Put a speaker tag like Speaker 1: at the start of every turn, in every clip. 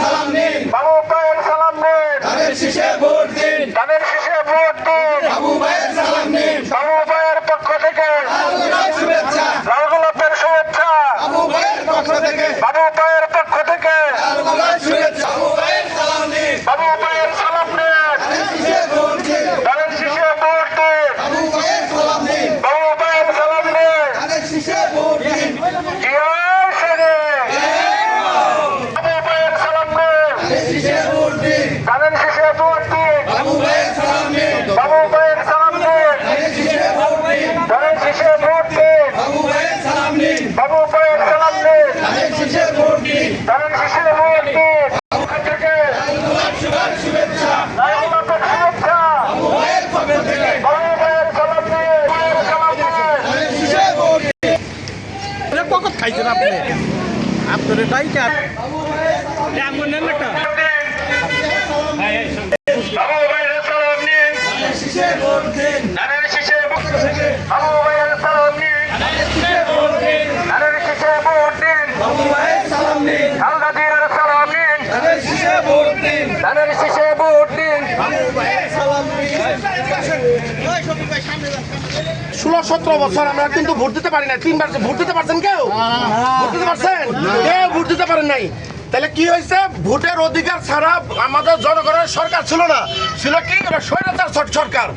Speaker 1: সালাম নিন,
Speaker 2: বাবু ভাইয়ের সালাম নিন,
Speaker 1: ধানের শীষে ভোট দিন,
Speaker 2: ধানের শীষে ভোট দিন,
Speaker 1: বাবু ভাইয়ের সালাম নিন,
Speaker 2: বাবু ভাইয়ের পক্ষ থেকে
Speaker 1: লাল গোলাপ শুভেচ্ছা,
Speaker 2: লাল গোলাপের শুভেচ্ছা,
Speaker 1: বাবু ভাইয়ের পক্ষ থেকে
Speaker 2: বাবু ভাইয়ের পক্ষ থেকে
Speaker 1: লাল গোলাপ শুভেচ্ছা, বাবু ভাইয়ের সালাম নিন,
Speaker 2: বাবু ভাইয়ের সালাম নিন,
Speaker 1: ধানের শীষে ভোট দিন,
Speaker 2: ধানের শীষে ভোট দিন,
Speaker 1: বাবু ভাইয়ের সালাম নিন,
Speaker 2: বাবু ভাইয়ের সালাম নিন,
Speaker 1: ধানের শীষে ভোট দিন,
Speaker 2: জিয়ার সেনে বাবু ভাইয়ের সালাম নিন,
Speaker 1: ধানের শীষে ভোট দিন,
Speaker 2: ধানের শীষে ভোট দিন,
Speaker 1: বাবু ভাইয়ের সালাম নিন,
Speaker 2: বাবু ভাইয়ের সালাম নিন,
Speaker 1: ধানের শীষে ভোট দিন,
Speaker 2: ধানের শীষে ভোট দিন,
Speaker 1: বাবু ভাইয়ের সালাম নিন,
Speaker 2: বাবু ভাইয়ের সালাম নিন,
Speaker 1: ধানের শীষে ভোট দিন,
Speaker 2: ধানের শীষে ভোট দিন, পক্ষ থেকে
Speaker 1: লাল গোলাপ শুভেচ্ছা,
Speaker 2: লাল গোলাপের শুভেচ্ছা,
Speaker 1: বাবু ভাইয়ের পক্ষ থেকে
Speaker 2: বাবু ভাইয়ের সালাম নিন, ভাইয়ের সালাম নিন,
Speaker 1: ধানের শীষে ভোট দিন,
Speaker 3: পকত খাইছেন আপনি আপনার এটাই কাজ
Speaker 2: বাবু ভাইয়ের সালাম নিন,
Speaker 1: ধানের শীষে ভোট দিন,
Speaker 2: ধানের শীষে ভোট দিন, বাবু ভাইয়ের সালাম নিন,
Speaker 1: ধানের শীষে ভোট দিন,
Speaker 2: ধানের শীষে ভোট দিন,
Speaker 1: বাবু ভাইয়ের সালাম নিন,
Speaker 2: খালেদা জিয়ার সালাম নিন,
Speaker 1: ধানের শীষে ভোট দিন,
Speaker 2: ধানের শীষে ভোট দিন,
Speaker 1: বাবু ভাইয়ের সালাম নিন,
Speaker 3: 16-17 বছর আমরা কিন্তু ভোট দিতে পারি না। 3 বার ভোট দিতে পারছেন কেউ? ভোট দিতে পারছেন কেউ? ভোট দিতে পারেন নাই। তাহলে কি হয়েছে? ভোটের অধিকার ছাড়া আমাদের জনগণের সরকার ছিল না, ছিল কি স্বৈরাচার সরকার।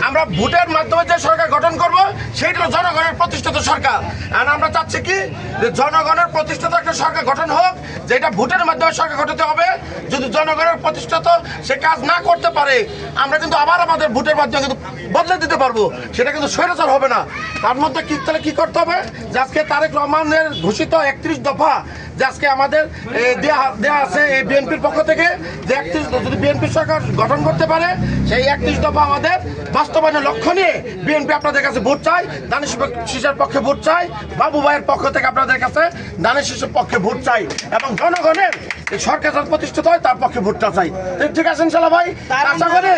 Speaker 3: আমরা ভোটের মাধ্যমে যে সরকার গঠন করব সেইটা হলো জনগণের প্রতিষ্ঠিত সরকার। আর আমরা চাচ্ছি কি যে জনগণের প্রতিষ্ঠিত একটা সরকার গঠন হোক, যেটা ভোটের মাধ্যমে সরকার গঠিত হবে। যদি জনগণের প্রতিষ্ঠিত সে কাজ না করতে পারে, আমরা কিন্তু আবার আমাদের ভোটের মাধ্যমে কিন্তু বদলে দিতে পারবো, সেটা কিন্তু স্বৈরাচার হবে না। তার মধ্যে কি তাহলে কি করতে হবে? যে আজকে তারেক রহমানের ঘোষিত 31 দফা যে আজকে আমাদের দেয়া আছে এই বিএনপির পক্ষ থেকে, যে 31 যদি বিএনপি সরকার গঠন করতে পারে সেই 31 দফা আমাদের বাস্তবায়নের লক্ষ্য নিয়ে বিএনপি আপনাদের কাছে ভোট চাই, ধানের শীষের পক্ষে ভোট চাই, বাবু ভাইয়ের পক্ষ থেকে আপনাদের কাছে ধানের শীষের পক্ষে ভোট চাই, এবং জনগণের এই সরকার যাতে প্রতিষ্ঠিত হয় তার পক্ষে ভোটটা চাই। ঠিক আছে ইনশাল্লাহ ভাই, আশা করি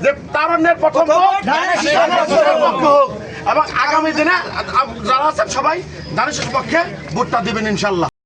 Speaker 3: যে তারুণ্যের প্রথম ভোট ধানের শীষের পক্ষে হোক, এবং আগামী দিনে যারা আছেন সবাই ধানের শীষের পক্ষে ভোটটা দিবেন ইনশাল্লাহ।